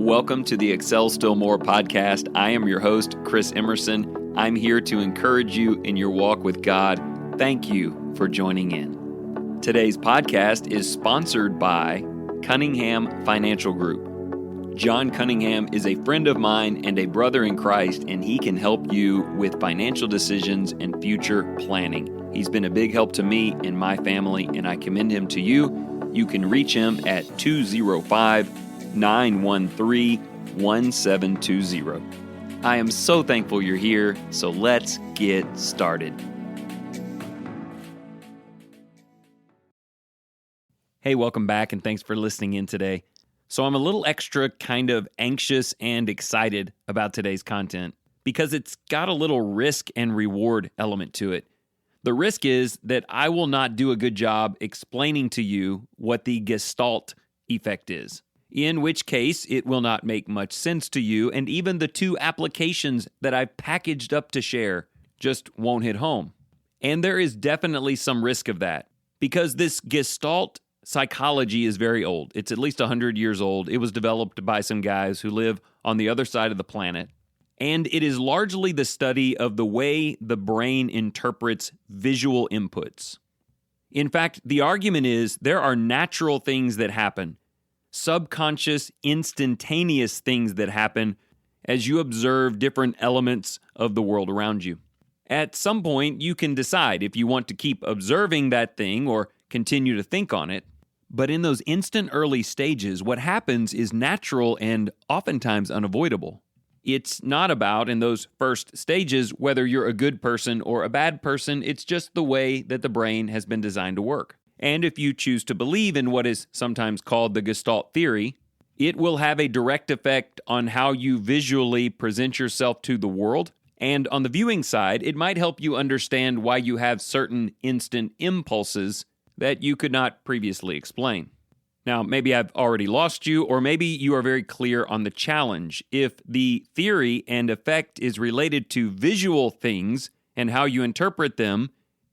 Welcome to the Excel Still More podcast. I am your host, Chris Emerson. I'm here to encourage you in your walk with God. Thank you for joining in. Today's podcast is sponsored by Cunningham Financial Group. John Cunningham is a friend of mine and a brother in Christ, and he can help you with financial decisions and future planning. He's been a big help to me and my family, and I commend him to you. You can reach him at 205-913-1720. I am so thankful you're here, so let's get started. Hey, welcome back, and thanks for listening in today. So I'm a little extra kind of anxious and excited about today's content because it's got a little risk and reward element to it. The risk is that I will not do a good job explaining to you what the Gestalt Effect is, in which case it will not make much sense to you, and even the two applications that I've packaged up to share just won't hit home. And there is definitely some risk of that, because this Gestalt psychology is very old. It's at least 100 years old. It was developed by some guys who live on the other side of the planet. And it is largely the study of the way the brain interprets visual inputs. In fact, the argument is there are natural things that happen, subconscious, instantaneous things that happen as you observe different elements of the world around you. At some point, you can decide if you want to keep observing that thing or continue to think on it. But in those instant early stages, what happens is natural and oftentimes unavoidable. It's not about, in those first stages, whether you're a good person or a bad person. It's just the way that the brain has been designed to work. And if you choose to believe in what is sometimes called the Gestalt theory, it will have a direct effect on how you visually present yourself to the world. And on the viewing side, it might help you understand why you have certain instant impulses that you could not previously explain. Now, maybe I've already lost you, or maybe you are very clear on the challenge. If the theory and effect is related to visual things and how you interpret them,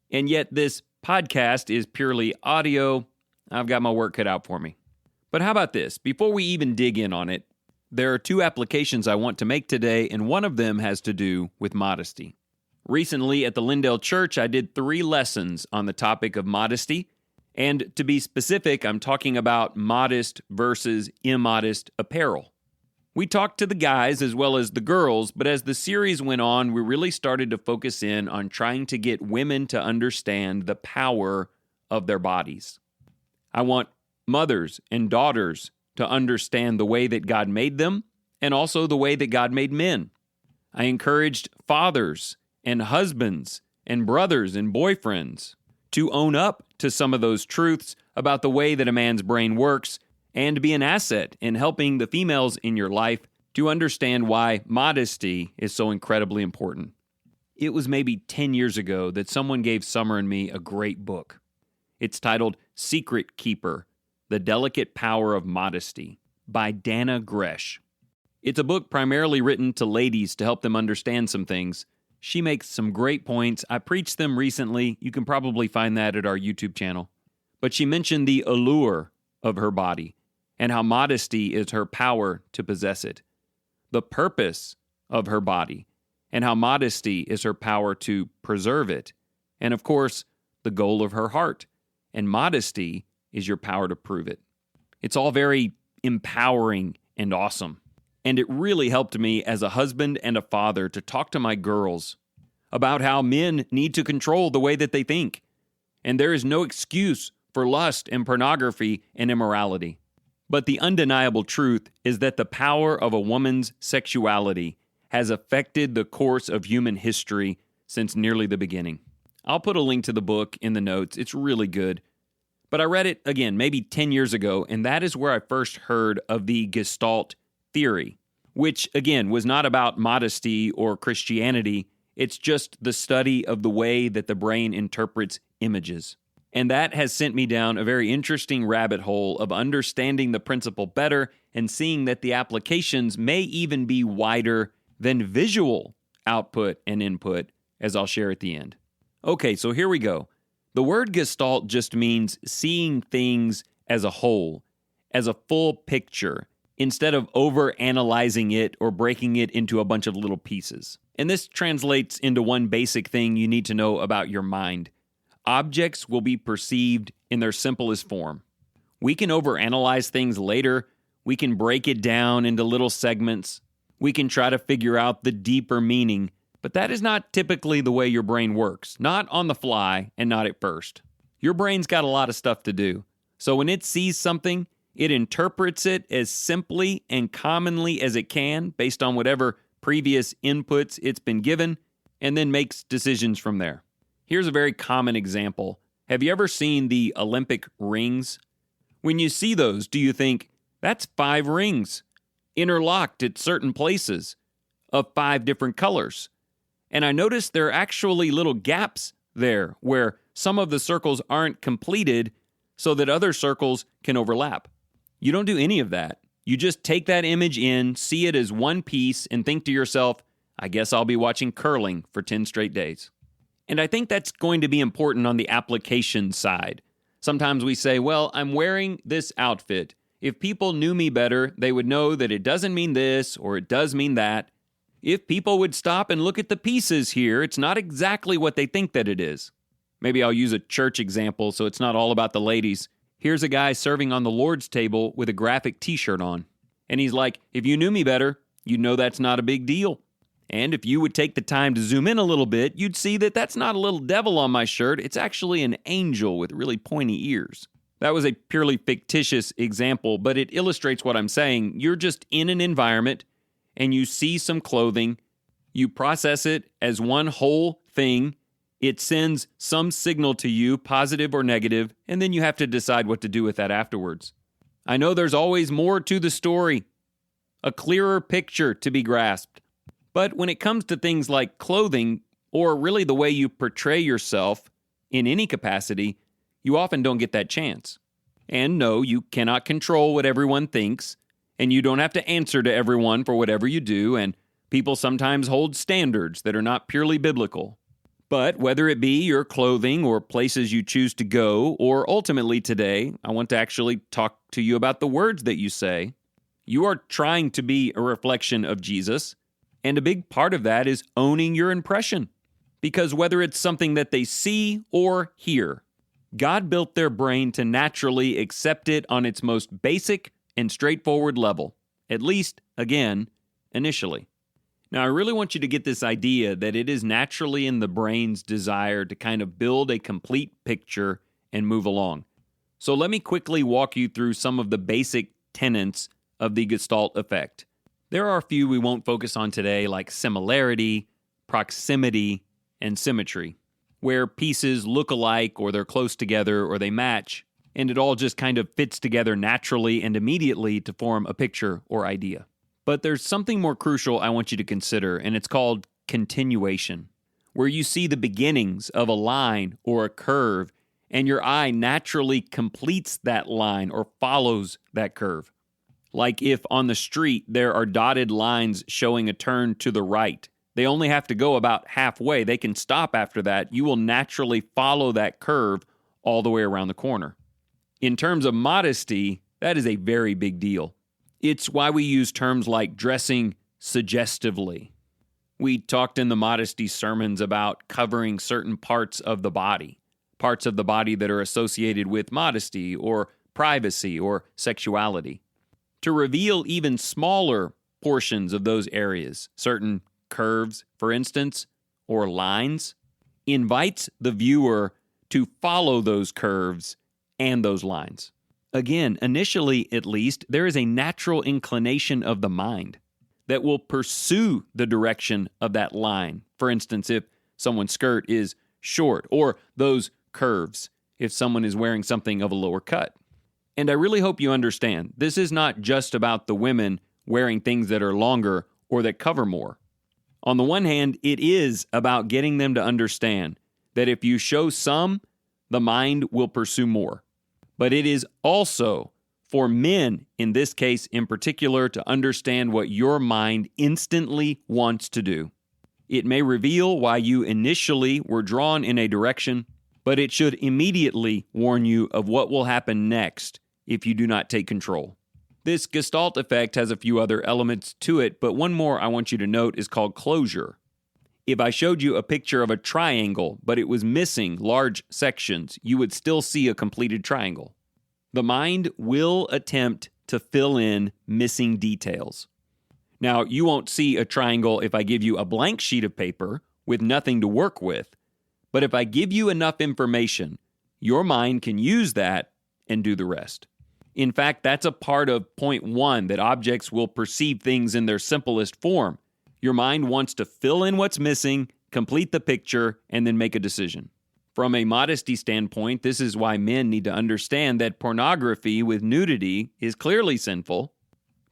and yet this podcast is purely audio, I've got my work cut out for me. But how about this? Before we even dig in on it, there are two applications I want to make today, and one of them has to do with modesty. Recently at the Lindale Church, I did 3 lessons on the topic of modesty. And to be specific, I'm talking about modest versus immodest apparel. We talked to the guys as well as the girls, but as the series went on, we really started to focus in on trying to get women to understand the power of their bodies. I want mothers and daughters to understand the way that God made them and also the way that God made men. I encouraged fathers and husbands and brothers and boyfriends to own up to some of those truths about the way that a man's brain works and be an asset in helping the females in your life to understand why modesty is so incredibly important. It was maybe 10 years ago that someone gave Summer and me a great book. It's titled Secret Keeper: The Delicate Power of Modesty by Dana Gresh. It's a book primarily written to ladies to help them understand some things. She makes some great points. I preached them recently. You can probably find that at our YouTube channel. But she mentioned the allure of her body and how modesty is her power to possess it. The purpose of her body and how modesty is her power to preserve it. And of course, the goal of her heart. And modesty is your power to prove it. It's all very empowering and awesome. And it really helped me as a husband and a father to talk to my girls about how men need to control the way that they think. And there is no excuse for lust and pornography and immorality. But the undeniable truth is that the power of a woman's sexuality has affected the course of human history since nearly the beginning. I'll put a link to the book in the notes. It's really good. But I read it, again, maybe 10 years ago, and that is where I first heard of the Gestalt theory, which, again, was not about modesty or Christianity. It's just the study of the way that the brain interprets images. And that has sent me down a very interesting rabbit hole of understanding the principle better and seeing that the applications may even be wider than visual output and input, as I'll share at the end. Okay, so here we go. The word Gestalt just means seeing things as a whole, as a full picture, instead of over-analyzing it or breaking it into a bunch of little pieces. And this translates into one basic thing you need to know about your mind. Objects will be perceived in their simplest form. We can overanalyze things later. We can break it down into little segments. We can try to figure out the deeper meaning, but that is not typically the way your brain works. Not on the fly and not at first. Your brain's got a lot of stuff to do. So when it sees something, it interprets it as simply and commonly as it can based on whatever previous inputs it's been given, and then makes decisions from there. Here's a very common example. Have you ever seen the Olympic rings? When you see those, do you think, that's 5 rings, interlocked at certain places, of 5 different colors? And I noticed there are actually little gaps there where some of the circles aren't completed so that other circles can overlap. You don't do any of that. You just take that image in, see it as one piece, and think to yourself, I guess I'll be watching curling for 10 straight days. And I think that's going to be important on the application side. Sometimes we say, well, I'm wearing this outfit. If people knew me better, they would know that it doesn't mean this or it does mean that. If people would stop and look at the pieces here, it's not exactly what they think that it is. Maybe I'll use a church example so it's not all about the ladies. Here's a guy serving on the Lord's table with a graphic t-shirt on. And he's like, if you knew me better, you'd know that's not a big deal. And if you would take the time to zoom in a little bit, you'd see that that's not a little devil on my shirt. It's actually an angel with really pointy ears. That was a purely fictitious example, but it illustrates what I'm saying. You're just in an environment and you see some clothing. You process it as one whole thing. It sends some signal to you, positive or negative, and then you have to decide what to do with that afterwards. I know there's always more to the story, a clearer picture to be grasped. But when it comes to things like clothing, or really the way you portray yourself in any capacity, you often don't get that chance. And no, you cannot control what everyone thinks, and you don't have to answer to everyone for whatever you do, and people sometimes hold standards that are not purely biblical. But whether it be your clothing or places you choose to go, or ultimately today, I want to actually talk to you about the words that you say. You are trying to be a reflection of Jesus, and a big part of that is owning your impression. Because whether it's something that they see or hear, God built their brain to naturally accept it on its most basic and straightforward level, at least, again, initially. Now, I really want you to get this idea that it is naturally in the brain's desire to kind of build a complete picture and move along. So let me quickly walk you through some of the basic tenets of the Gestalt Effect. There are a few we won't focus on today, like similarity, proximity, and symmetry, where pieces look alike or they're close together or they match, and it all just kind of fits together naturally and immediately to form a picture or idea. But there's something more crucial I want you to consider, and it's called continuation, where you see the beginnings of a line or a curve, and your eye naturally completes that line or follows that curve. Like if on the street there are dotted lines showing a turn to the right, they only have to go about halfway. They can stop after that. You will naturally follow that curve all the way around the corner. In terms of modesty, that is a very big deal. It's why we use terms like dressing suggestively. We talked in the modesty sermons about covering certain parts of the body that are associated with modesty or privacy or sexuality. To reveal even smaller portions of those areas, certain curves, for instance, or lines, invites the viewer to follow those curves and those lines. Again, initially at least, there is a natural inclination of the mind that will pursue the direction of that line. For instance, if someone's skirt is short, or those curves, if someone is wearing something of a lower cut. And I really hope you understand, this is not just about the women wearing things that are longer or that cover more. On the one hand, it is about getting them to understand that if you show some, the mind will pursue more. But it is also for men, in this case in particular, to understand what your mind instantly wants to do. It may reveal why you initially were drawn in a direction, but it should immediately warn you of what will happen next if you do not take control. This Gestalt effect has a few other elements to it, but one more I want you to note is called closure. If I showed you a picture of a triangle, but it was missing large sections, you would still see a completed triangle. The mind will attempt to fill in missing details. Now, you won't see a triangle if I give you a blank sheet of paper with nothing to work with, but if I give you enough information, your mind can use that and do the rest. In fact, that's a part of point 1, that objects will perceive things in their simplest form. Your mind wants to fill in what's missing, complete the picture, and then make a decision. From a modesty standpoint, this is why men need to understand that pornography with nudity is clearly sinful,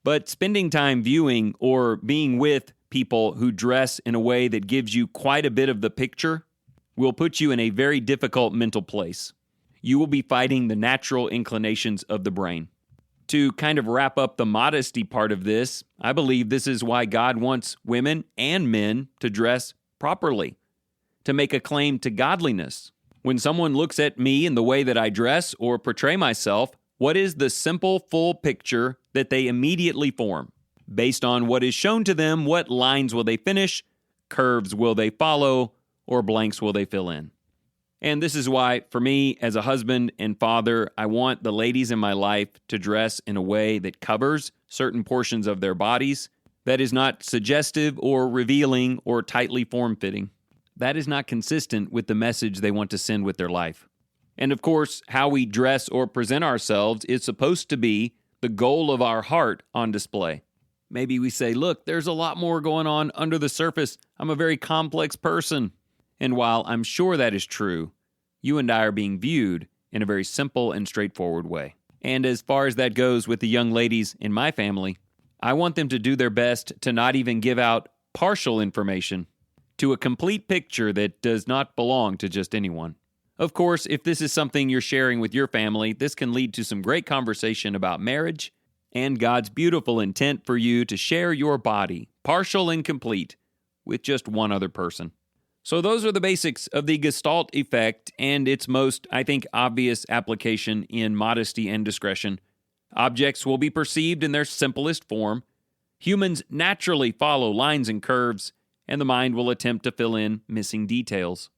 but spending time viewing or being with people who dress in a way that gives you quite a bit of the picture will put you in a very difficult mental place. You will be fighting the natural inclinations of the brain. To kind of wrap up the modesty part of this, I believe this is why God wants women and men to dress properly, to make a claim to godliness. When someone looks at me and the way that I dress or portray myself, what is the simple, full picture that they immediately form? Based on what is shown to them, what lines will they finish, curves will they follow, or blanks will they fill in? And this is why, for me, as a husband and father, I want the ladies in my life to dress in a way that covers certain portions of their bodies, that is not suggestive or revealing or tightly form-fitting. That is not consistent with the message they want to send with their life. And of course, how we dress or present ourselves is supposed to be the goal of our heart on display. Maybe we say, look, there's a lot more going on under the surface. I'm a very complex person. And while I'm sure that is true, you and I are being viewed in a very simple and straightforward way. And as far as that goes with the young ladies in my family, I want them to do their best to not even give out partial information to a complete picture that does not belong to just anyone. Of course, if this is something you're sharing with your family, this can lead to some great conversation about marriage and God's beautiful intent for you to share your body, partial and complete, with just one other person. So those are the basics of the Gestalt effect and its most, I think, obvious application in modesty and discretion. Objects will be perceived in their simplest form. Humans naturally follow lines and curves, and the mind will attempt to fill in missing details.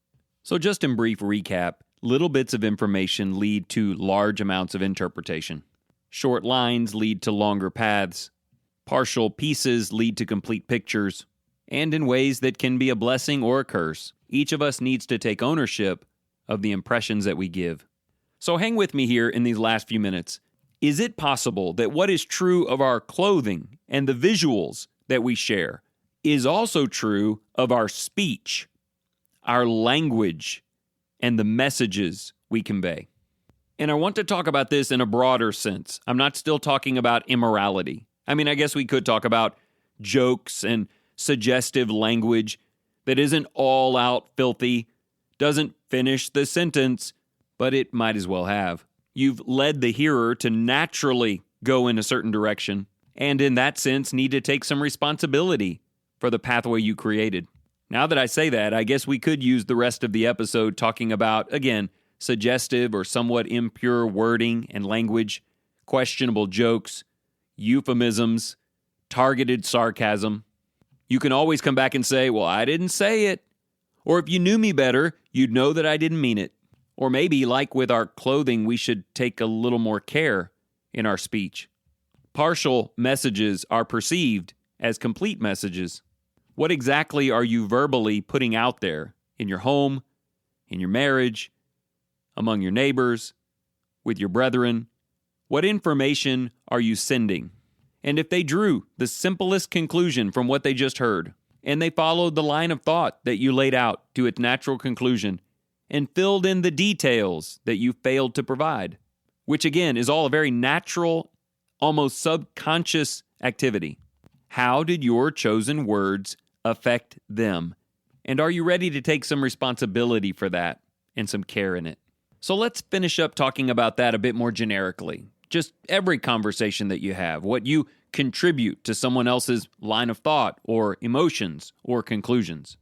So just in brief recap, little bits of information lead to large amounts of interpretation. Short lines lead to longer paths. Partial pieces lead to complete pictures. And in ways that can be a blessing or a curse. Each of us needs to take ownership of the impressions that we give. So hang with me here in these last few minutes. Is it possible that what is true of our clothing and the visuals that we share is also true of our speech, our language, and the messages we convey? And I want to talk about this in a broader sense. I'm not still talking about immorality. I mean, I guess we could talk about jokes and suggestive language that isn't all out filthy, doesn't finish the sentence, but it might as well have. You've led the hearer to naturally go in a certain direction, and in that sense need to take some responsibility for the pathway you created. Now that I say that, I guess we could use the rest of the episode talking about, again, suggestive or somewhat impure wording and language, questionable jokes, euphemisms, targeted sarcasm. You can always come back and say, well, I didn't say it. Or if you knew me better, you'd know that I didn't mean it. Or maybe, like with our clothing, we should take a little more care in our speech. Partial messages are perceived as complete messages. What exactly are you verbally putting out there in your home, in your marriage, among your neighbors, with your brethren? What information are you sending? And if they drew the simplest conclusion from what they just heard, and they followed the line of thought that you laid out to its natural conclusion, and filled in the details that you failed to provide, which again is all a very natural, almost subconscious activity, how did your chosen words affect them? And are you ready to take some responsibility for that and some care in it? So let's finish up talking about that a bit more generically. Just every conversation that you have, what you contribute to someone else's line of thought or emotions or conclusions.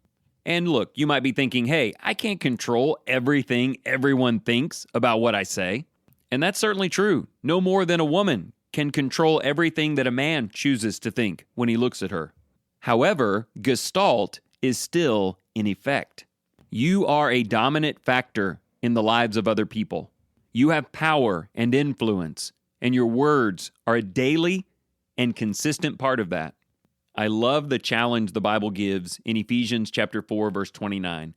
And look, you might be thinking, hey, I can't control everything everyone thinks about what I say. And that's certainly true. No more than a woman can control everything that a man chooses to think when he looks at her. However, Gestalt is still in effect. You are a dominant factor in the lives of other people. You have power and influence, and your words are a daily and consistent part of that. I love the challenge the Bible gives in Ephesians chapter 4, verse 29.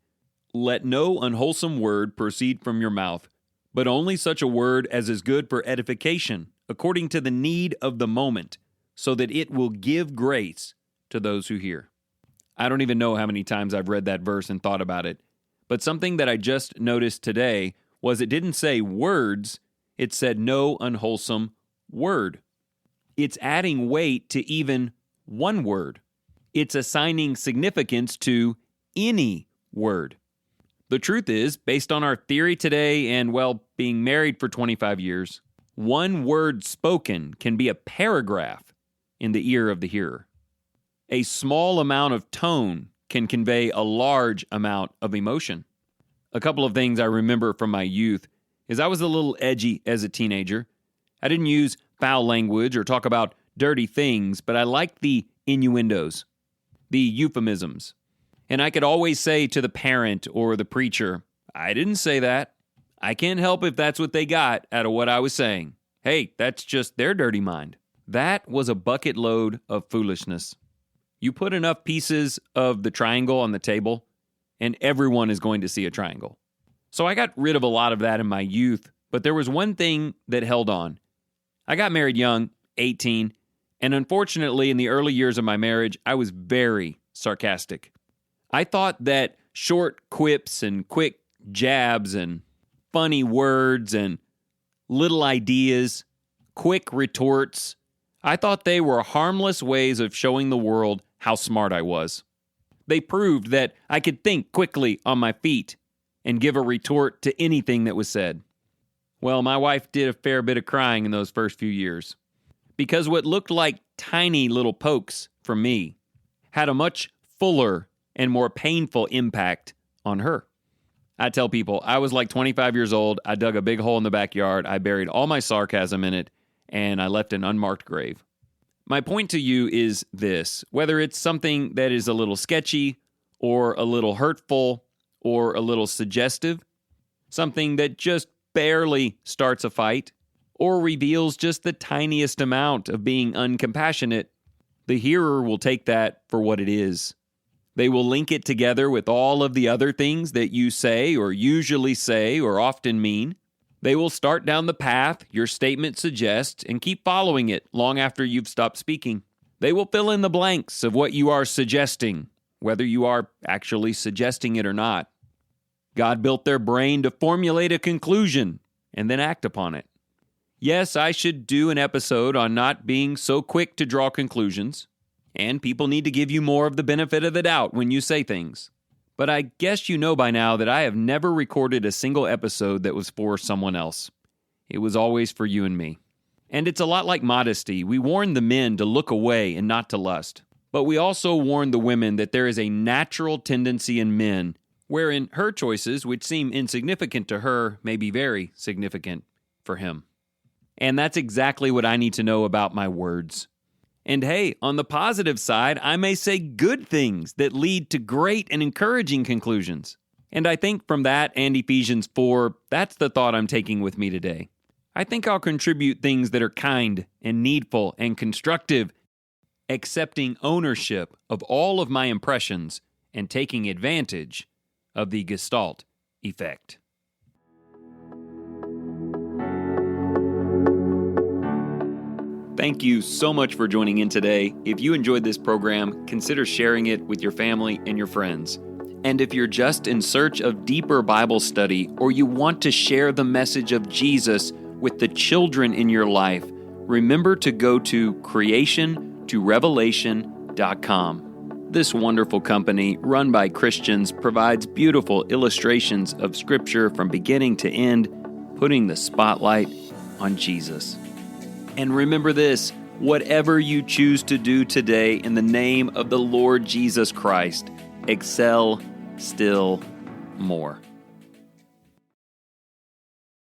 Let no unwholesome word proceed from your mouth, but only such a word as is good for edification, according to the need of the moment, so that it will give grace to those who hear. I don't even know how many times I've read that verse and thought about it, but something that I just noticed today was it didn't say words, it said no unwholesome word. It's adding weight to even one word. It's assigning significance to any word. The truth is, based on our theory today and, being married for 25 years, one word spoken can be a paragraph in the ear of the hearer. A small amount of tone can convey a large amount of emotion. A couple of things I remember from my youth is I was a little edgy as a teenager. I didn't use foul language or talk about dirty things, but I liked the innuendos, the euphemisms. And I could always say to the parent or the preacher, I didn't say that. I can't help if that's what they got out of what I was saying. Hey, that's just their dirty mind. That was a bucket load of foolishness. You put enough pieces of the triangle on the table, and everyone is going to see a triangle. So I got rid of a lot of that in my youth, but there was one thing that held on. I got married young, 18, and unfortunately in the early years of my marriage, I was very sarcastic. I thought that short quips and quick jabs and funny words and little ideas, quick retorts, I thought they were harmless ways of showing the world how smart I was. They proved that I could think quickly on my feet and give a retort to anything that was said. Well, my wife did a fair bit of crying in those first few years because what looked like tiny little pokes from me had a much fuller and more painful impact on her. I tell people, I was like 25 years old, I dug a big hole in the backyard, I buried all my sarcasm in it, and I left an unmarked grave. My point to you is this: whether it's something that is a little sketchy or a little hurtful or a little suggestive, something that just barely starts a fight or reveals just the tiniest amount of being uncompassionate, the hearer will take that for what it is. They will link it together with all of the other things that you say or usually say or often mean. They will start down the path your statement suggests and keep following it long after you've stopped speaking. They will fill in the blanks of what you are suggesting, whether you are actually suggesting it or not. God built their brain to formulate a conclusion and then act upon it. Yes, I should do an episode on not being so quick to draw conclusions, and people need to give you more of the benefit of the doubt when you say things. But I guess you know by now that I have never recorded a single episode that was for someone else. It was always for you and me. And it's a lot like modesty. We warn the men to look away and not to lust. But we also warn the women that there is a natural tendency in men wherein her choices, which seem insignificant to her, may be very significant for him. And that's exactly what I need to know about my words. And hey, on the positive side, I may say good things that lead to great and encouraging conclusions. And I think from that and Ephesians 4, that's the thought I'm taking with me today. I think I'll contribute things that are kind and needful and constructive, accepting ownership of all of my impressions and taking advantage of the Gestalt Effect. Thank you so much for joining in today. If you enjoyed this program, consider sharing it with your family and your friends. And if you're just in search of deeper Bible study or you want to share the message of Jesus with the children in your life, remember to go to creationtorevelation.com. This wonderful company, run by Christians, provides beautiful illustrations of Scripture from beginning to end, putting the spotlight on Jesus. And remember this: whatever you choose to do today in the name of the Lord Jesus Christ, excel still more.